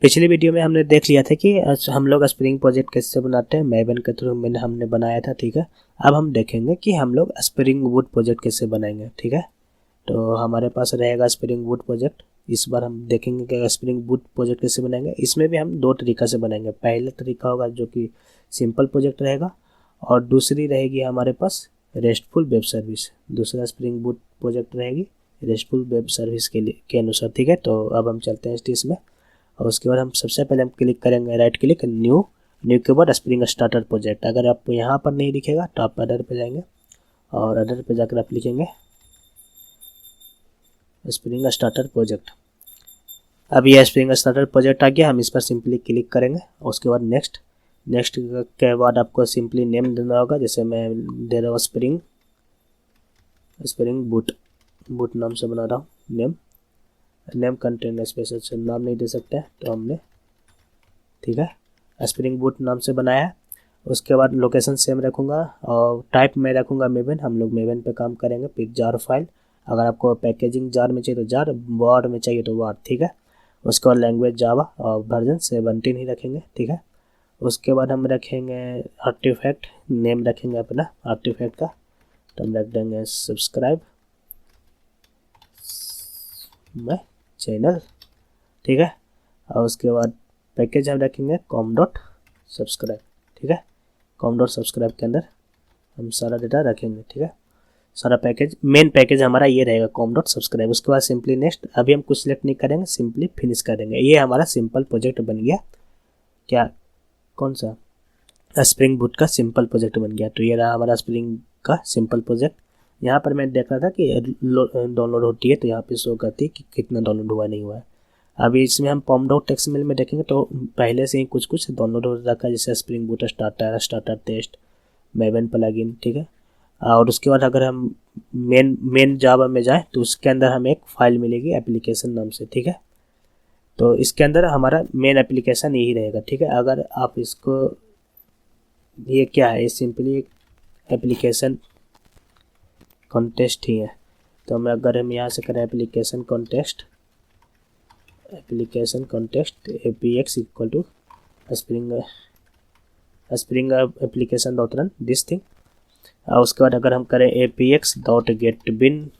पिछली वीडियो में हमने देख लिया था कि हम लोग स्प्रिंग प्रोजेक्ट कैसे बनाते हैं, मैवन के थ्रू हमने बनाया था। ठीक है, अब हम देखेंगे कि हम लोग स्प्रिंग बूट प्रोजेक्ट कैसे बनाएंगे। ठीक है, तो हमारे पास रहेगा स्प्रिंग बूट प्रोजेक्ट। इस बार हम देखेंगे कि स्प्रिंग बूट प्रोजेक्ट कैसे बनाएंगे। इसमें भी हम दो तरीका से बनाएंगे। पहला तरीका होगा जो कि सिंपल प्रोजेक्ट रहेगा, और दूसरी रहेगी हमारे पास रेस्टफुल वेब सर्विस। दूसरा स्प्रिंग बूट प्रोजेक्ट रहेगी रेस्टफुल वेब सर्विस के अनुसार। ठीक है, तो अब हम चलते हैं इसमें, और उसके बाद हम सबसे पहले हम क्लिक करेंगे, राइट क्लिक, न्यू के बाद स्प्रिंग स्टार्टर प्रोजेक्ट। अगर आपको यहाँ पर नहीं दिखेगा तो आप अदर पे जाएंगे, और अदर पे जाकर आप लिखेंगे स्प्रिंग स्टार्टर प्रोजेक्ट। अब ये स्प्रिंग स्टार्टर प्रोजेक्ट आ गया, हम इस पर सिंपली क्लिक करेंगे, और उसके बाद नेक्स्ट के बाद आपको सिंपली नेम देना होगा। जैसे मैं दे रहा हूँ स्प्रिंग बूट नाम से बना रहा हूँ। नेम कंटेंट स्पेशल से नाम नहीं दे सकते हैं तो हमने, ठीक है, स्प्रिंग बूट नाम से बनाया है। उसके बाद लोकेशन सेम रखूँगा, और टाइप में रखूँगा मेवन। हम लोग मेवन पे काम करेंगे। फिर जार फाइल, अगर आपको पैकेजिंग जार में चाहिए तो जार, वार में चाहिए तो वार। ठीक है, उसके बाद लैंग्वेज जावा, और वर्जन 17 ही रखेंगे। ठीक है, उसके बाद हम रखेंगे आर्टिफैक्ट, नेम रखेंगे अपना आर्टिफैक्ट का, तो हम रख देंगे सब्सक्राइब माय चैनल। ठीक है, और उसके बाद पैकेज हम रखेंगे com.subscribe। ठीक है, com.subscribe के अंदर हम सारा डेटा रखेंगे। ठीक है, सारा पैकेज, मेन पैकेज हमारा ये रहेगा com.subscribe। उसके बाद सिंपली नेक्स्ट, अभी हम कुछ सिलेक्ट नहीं करेंगे, सिंपली फिनिश करेंगे। ये हमारा सिंपल प्रोजेक्ट बन गया। क्या, कौन सा, स्प्रिंग बूट का सिंपल प्रोजेक्ट बन गया। तो ये रहा हमारा स्प्रिंग का सिंपल प्रोजेक्ट। यहाँ पर मैं देख रहा था कि डाउनलोड होती है, तो यहाँ पे शो करती है कि कितना डाउनलोड हुआ नहीं हुआ है। अभी इसमें हम pom.xml में देखेंगे तो पहले से ही कुछ डाउनलोड हो रखा है, जैसे spring boot starter test, Maven plugin. ठीक है, और उसके बाद अगर हम मेन जावा में जाएं तो उसके अंदर हमें एक फाइल मिलेगी एप्लीकेशन नाम से। ठीक है, तो इसके अंदर हमारा मेन एप्लीकेशन यही रहेगा। ठीक है, अगर आप इसको, ये क्या है, ये सिंपली एक एप्लीकेशन कॉन्टेस्ट ही है। तो मैं अगर हम यहाँ से करें application context apx equal to spring application dot run this thing. और उसके बाद अगर हम करें apx डॉट गेट बिन,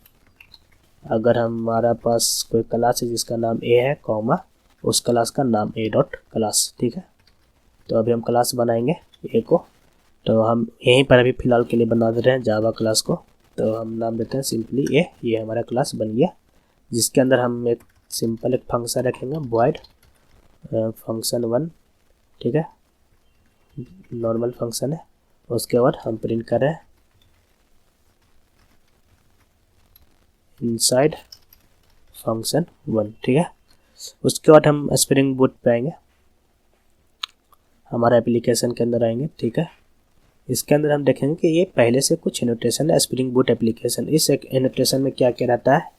अगर हमारा पास कोई क्लास है जिसका नाम a है, कॉमा उस क्लास का नाम a डॉट क्लास। ठीक है, तो अभी हम क्लास बनाएंगे a को, तो हम यहीं पर अभी फ़िलहाल के लिए बना दे रहे हैं जावा क्लास को। तो हम नाम देते हैं सिंपली a। ये हमारा क्लास बन गया, जिसके अंदर हम एक सिंपल एक फंक्शन रखेंगे, void फंक्शन 1। ठीक है, नॉर्मल फंक्शन है। उसके बाद हम प्रिंट कर रहे हैं इनसाइड फंक्शन 1। ठीक है, उसके बाद हम स्प्रिंग बूट पे आएंगे, हमारा एप्लीकेशन के अंदर आएंगे। ठीक है, इसके अंदर हम देखेंगे कि ये पहले से कुछ एनोटेशन है स्प्रिंग बूट एप्लीकेशन। इस एक एनोटेशन में क्या क्या रहता है,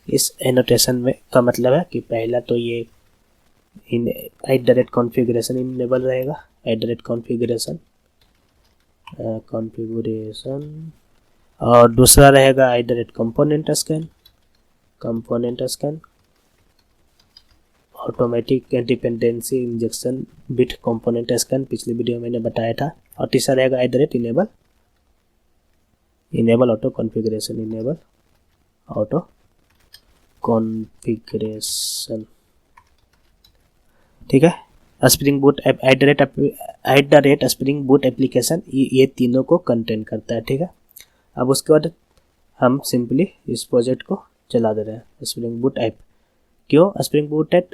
इस एनोटेशन में का मतलब है कि पहला तो ये @configuration इनेबल रहेगा, @configuration और दूसरा रहेगा @component scan, automatic dependency injection bit component scan, पिछली वीडियो में मैंने बताया था। और तीसरा रहेगा इनेबल ऑटो कॉन्फ़िगरेशन। ठीक है, spring boot spring boot application ये तीनों को कंटेन करता है। ठीक है, अब उसके बाद हम सिंपली इस प्रोजेक्ट को चला दे रहे हैं, स्प्रिंग बूट ऐप। क्यों स्प्रिंग बूट ऐप,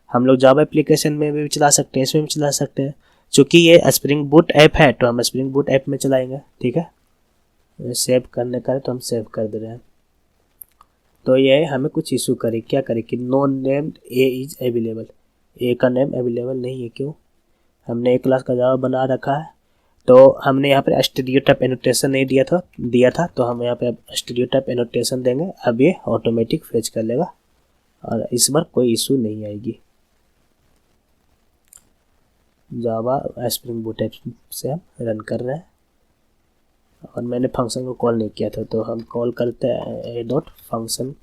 हम लोग जावा एप्लीकेशन में भी चला सकते हैं, इसमें भी चला सकते हैं। चूँकि ये स्प्रिंग बूट ऐप है तो हम स्प्रिंग बूट ऐप में चलाएंगे। ठीक है, सेव करने का है तो हम सेव कर दे रहे हैं। तो ये हमें कुछ इशू करे, क्या करे कि no named A is available, A का नेम अवेलेबल नहीं है। क्यों, हमने एक क्लास का जावा बना रखा है, तो हमने यहाँ पर स्टीरियोटाइप एनोटेशन नहीं दिया था, तो हम यहाँ पे स्टीरियोटाइप एनोटेशन देंगे। अब ये ऑटोमेटिक फेच कर लेगा और इस बार कोई इशू नहीं आएगी। जावा स्प्रिंग बूट ऐप से हम रन कर रहे हैं, और मैंने फंक्शन को कॉल नहीं किया था, तो हम कॉल करते हैं a.function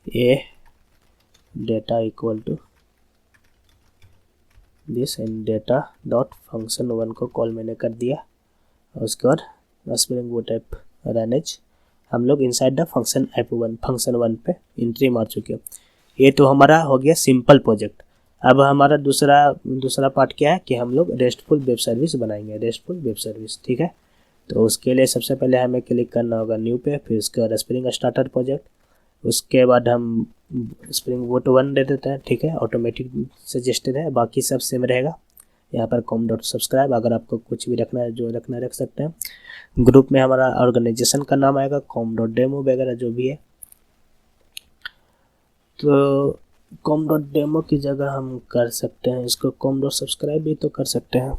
a data equal to this and data dot function 1 को कॉल मैंने कर दिया। और उसके बाद spring boot app run as हम लोग inside the function app 1 function 1 पे एंट्री मार चुके हैं। ये तो हमारा हो गया सिंपल प्रोजेक्ट। अब हमारा दूसरा पार्ट क्या है कि हम लोग रेस्टफुल वेब सर्विस बनाएंगे, रेस्टफुल वेब सर्विस। ठीक है, तो उसके लिए सबसे पहले हमें क्लिक करना होगा न्यू पे, फिर उसके बाद स्प्रिंग स्टार्टर प्रोजेक्ट, उसके बाद हम स्प्रिंग बूट 1 दे देते हैं। ठीक है, ऑटोमेटिक सजेस्टेड है, बाकी सब सेम रहेगा। यहाँ पर com.subscribe, अगर आपको कुछ भी रखना है जो रखना रख सकते हैं। ग्रुप में हमारा ऑर्गेनाइजेशन का नाम आएगा com.demo वगैरह जो भी है। तो com.demo की जगह हम कर सकते हैं इसको com.subscribe भी तो कर सकते हैं,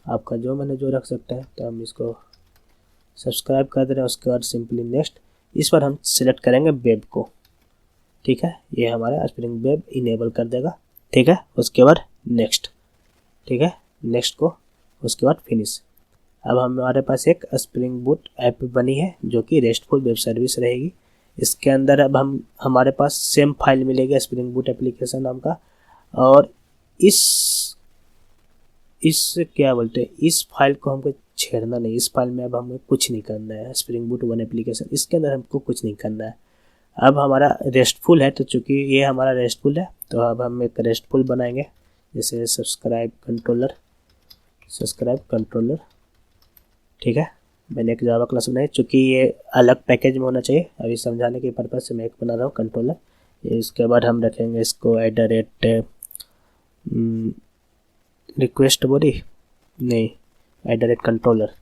आपका जो मैंने जो रख सकते हैं। तो हम इसको सब्सक्राइब कर दे रहे हैं। उसके बाद सिंपली नेक्स्ट, इस पर हम सिलेक्ट करेंगे वेब को। ठीक है, ये हमारा स्प्रिंग वेब इनेबल कर देगा। ठीक है, उसके बाद नेक्स्ट। ठीक है, नेक्स्ट को, उसके बाद फिनिश। अब हमारे पास एक स्प्रिंग बूट ऐप बनी है जो कि रेस्टफुल वेब सर्विस रहेगी। इसके अंदर अब हमारे पास सेम फाइल मिलेगी स्प्रिंग बूट एप्लीकेशन नाम का। और इस क्या बोलते हैं, इस फाइल को हमको छेड़ना नहीं। इस फाइल में अब हमें कुछ नहीं करना है। स्प्रिंग बूट 1 एप्लीकेशन, इसके अंदर हमको कुछ नहीं करना है। अब हमारा रेस्टफुल है, तो चूँकि ये हमारा रेस्टफुल है तो अब हम एक रेस्टफुल बनाएंगे, जैसे सब्सक्राइब कंट्रोलर। ठीक है, मैंने एक जावा क्लास बनाई, चूँकि ये अलग पैकेज में होना चाहिए। अभी समझाने के पर्पज़ से मैं एक बना रहा हूँ कंट्रोलर। इसके बाद हम रखेंगे इसको रिक्वेस्ट बॉडी नहीं, कंट्रोलर।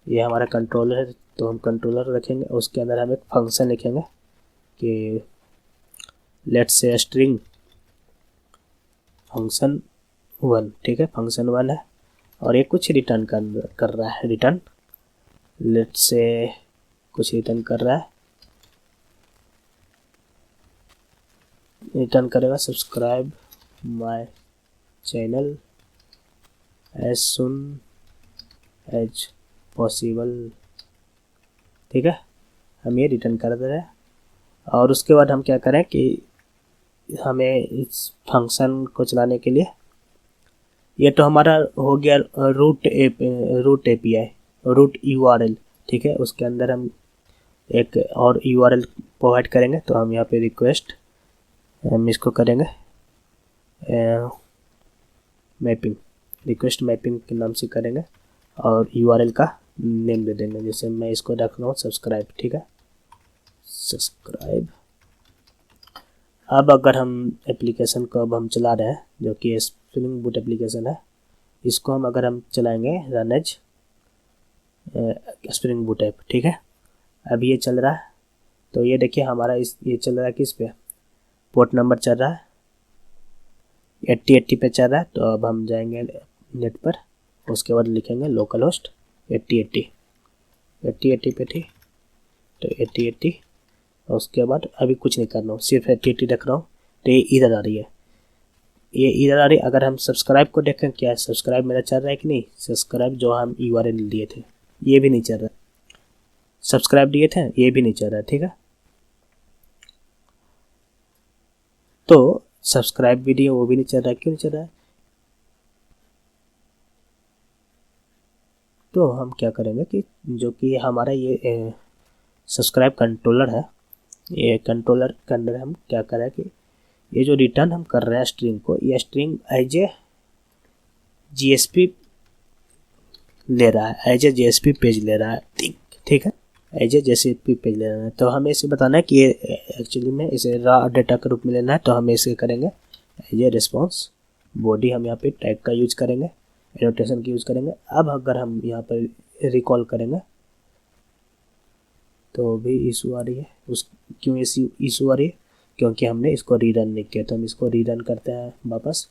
ये हमारा कंट्रोलर है तो हम कंट्रोलर रखेंगे। उसके अंदर हम एक फंक्शन लिखेंगे कि लेट्स से स्ट्रिंग फंक्शन 1। ठीक है, फंक्शन 1 है और ये कुछ रिटर्न कर रहा है। रिटर्न लेट्स से कुछ रिटर्न कर रहा है, रिटर्न करेगा subscribe my channel as soon as possible. ठीक है, हम ये रिटर्न कर दे रहे हैं। और उसके बाद हम क्या करें कि हमें इस फंक्शन को चलाने के लिए, ये तो हमारा हो गया रूट API, रूट URL। ठीक है, उसके अंदर हम एक और URL प्रोवाइड करेंगे। तो हम यहाँ पे रिक्वेस्ट हम इसको करेंगे रिक्वेस्ट मैपिंग के नाम से करेंगे और URL का नेम दे देंगे। जैसे मैं इसको रख रहा हूँ सब्सक्राइब। ठीक है, सब्सक्राइब। अब अगर हम एप्लीकेशन को अब हम चला रहे हैं जो कि स्प्रिंग बूट एप्लीकेशन है, इसको अगर हम चलाएंगे run as spring boot app. ठीक है, अब ये चल रहा है। तो ये देखिए हमारा ये चल रहा है किस पे, पोर्ट नंबर चल रहा है 8080 पे चल रहा है। तो अब हम जाएंगे नेट पर, उसके बाद लिखेंगे लोकल होस्ट 8080 पे। ठीक, तो 8080। और उसके बाद अभी कुछ नहीं करना हूँ, सिर्फ 8080 रख रहा हूँ। तो ये इधर आ रही है, ये इधर आ रही है। अगर हम सब्सक्राइब को देखें, क्या सब्सक्राइब मेरा चल रहा है कि नहीं, सब्सक्राइब जो हम URL दिए थे ये भी नहीं चल रहा। सब्सक्राइब दिए थे ये भी नहीं चल रहा। ठीक है, तो सब्सक्राइब भी दिए वो भी नहीं चल रहा। क्यों नहीं चल रहा है? तो हम क्या करेंगे कि जो कि हमारा ये सब्सक्राइब कंट्रोलर है, ये कंट्रोलर के अंदर हम क्या करें कि ये जो रिटर्न हम कर रहे हैं स्ट्रिंग को, ये स्ट्रिंग एज ए JSP ले रहा है, एज ए JSP पेज ले रहा है। ठीक है, एज ए JSP पेज ले रहा है। तो हमें इसे बताना है कि ये एक्चुअली में इसे रॉ डेटा के रूप में लेना है। तो हम इसे करेंगे एज ए रिस्पॉन्स बॉडी। हम यहाँ पे टैग का यूज करेंगे, एनोटेशन की यूज करेंगे। अब अगर हम यहाँ पर रिकॉल करेंगे तो भी इशू आ रही है। क्यों इशू आ रही है? क्योंकि हमने इसको रीरन नहीं किया। तो हम इसको रीरन करते हैं वापस।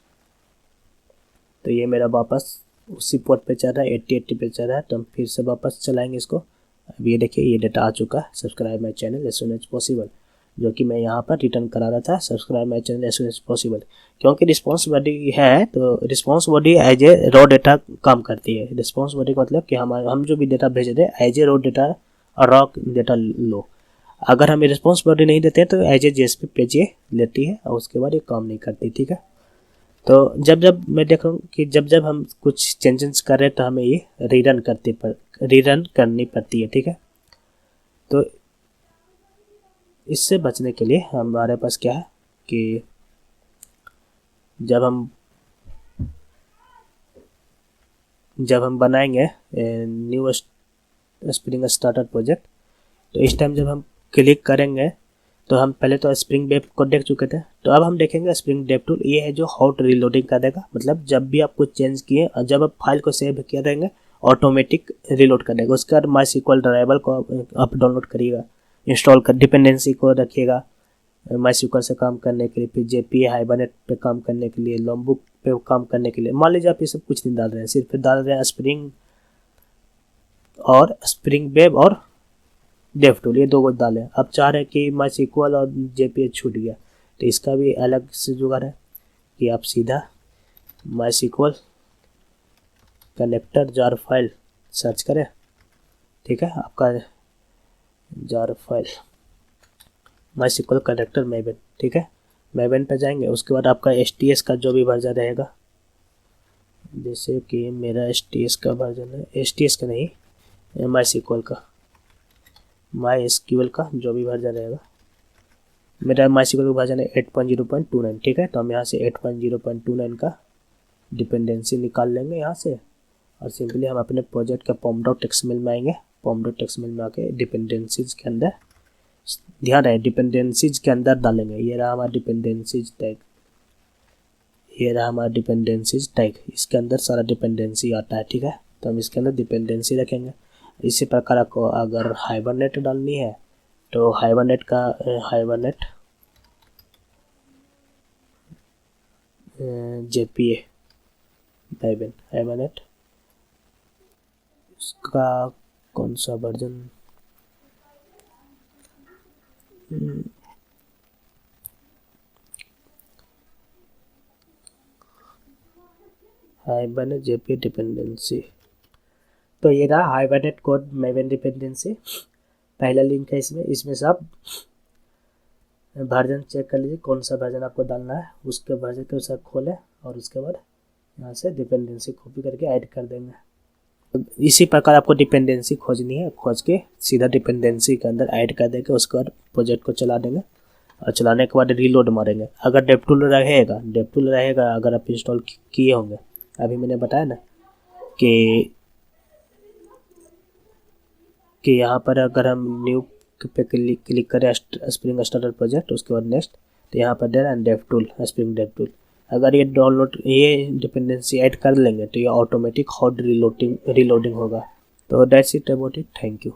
तो ये मेरा वापस उसी पोर्ट पे चल रहा है, 8080 पे चल रहा है। तो हम फिर से वापस चलाएंगे इसको। अब ये देखिए ये डेटा आ चुका है, subscribe my channel as soon as possible, जो कि मैं यहाँ पर रिटर्न करा रहा था, subscribe my channel as soon as possible. क्योंकि रिस्पॉन्स बॉडी है तो response body as a raw data काम करती है। रिस्पॉन्स बॉडी का मतलब कि हम जो भी डेटा भेज रहे हैं एज ए रॉ डेटा और रॉ डेटा लो। अगर हम रिस्पॉन्स बॉडी नहीं देते हैं तो एज ए JSP पेज ये लेती है और उसके बाद ये काम नहीं करती, ठीक है। तो जब जब मैं देख रहा हूँ कि जब जब हम कुछ चेंजेस कर रहे हैं तो हमें ये रीरन करनी पड़ती है, ठीक है। तो इससे बचने के लिए हमारे पास क्या है कि जब हम बनाएंगे न्यू स्प्रिंग स्टार्टर प्रोजेक्ट, तो इस टाइम जब हम क्लिक करेंगे तो हम पहले तो स्प्रिंग वेब को देख चुके थे, तो अब हम देखेंगे स्प्रिंग डेव टूल। ये है जो हॉट रीलोडिंग कर देगा, मतलब जब भी आप कुछ चेंज किए और जब आप फाइल को सेव किया रहेंगे ऑटोमेटिक रीलोड कर देगा। उसके बाद MySQL ड्राइवर को आप डाउनलोड करिएगा, इंस्टॉल कर, डिपेंडेंसी को रखिएगा MySQL से काम करने के लिए, फिर JPA हाइबरनेट पे काम करने के लिए, लॉम्बुक पे काम करने के लिए। मान लीजिए आप ये सब कुछ नहीं डाल रहे हैं, सिर्फ डाल रहे हैं स्प्रिंग वेब और डेव टूल, ये 2 डालें। अब चाह रहे हैं कि MySQL और JPA छूट गया, तो इसका भी अलग से जुगाड़ है कि आप सीधा MySQL connector jar file search करें, ठीक है। आपका jar file MySQL connector maven, ठीक है, मेवन पे जाएंगे। उसके बाद आपका STS का जो भी वर्जन रहेगा, जैसे कि मेरा STS का वर्जन है, STS का नहीं, MySQL का जो भी वर्जन रहेगा, मेरा MySQL का वर्जन है 8.0.29, ठीक है। तो हम यहाँ से 8.0.29 का डिपेंडेंसी निकाल लेंगे यहाँ से, और सिंपली हम अपने प्रोजेक्ट का pom.xml में आएंगे। pom.xml में आके डिपेंडेंसीज के अंदर, ध्यान रहे डिपेंडेंसीज के अंदर डालेंगे। ये रहा हमारा डिपेंडेंसीज टैग, इसके अंदर सारा डिपेंडेंसी आता है, ठीक है। तो हम इसके अंदर डिपेंडेंसी रखेंगे। इसी प्रकार आपको अगर हाइबरनेट डालनी है तो हाइबरनेट JPA हाइबरनेट, उसका कौन सा वर्जन, हाइबरनेट JPA डिपेंडेंसी। तो ये रहा हाइबरनेट कोड मेवन डिपेंडेंसी, पहला लिंक है इसमें से आप वर्जन चेक कर लीजिए, कौन सा वर्जन आपको डालना है, उसके वर्जन के अनुसार खोलें और उसके बाद यहाँ से डिपेंडेंसी कॉपी करके ऐड कर देंगे। तो इसी प्रकार आपको डिपेंडेंसी खोजनी है, खोज के सीधा डिपेंडेंसी के अंदर ऐड कर देंगे। उसके बाद प्रोजेक्ट को चला देंगे और चलाने के बाद रीलोड मारेंगे। अगर डेव टूल रहेगा अगर आप इंस्टॉल किए होंगे, अभी मैंने बताया ना कि यहाँ पर अगर हम न्यू पे क्लिक करें स्प्रिंग स्टार्टर प्रोजेक्ट, उसके बाद नेक्स्ट, तो यहाँ पर दे रहा है dev tool, spring dev tool. अगर ये डिपेंडेंसी ऐड कर लेंगे तो ये ऑटोमेटिक हॉट रीलोडिंग होगा। तो that's it about it, thank you.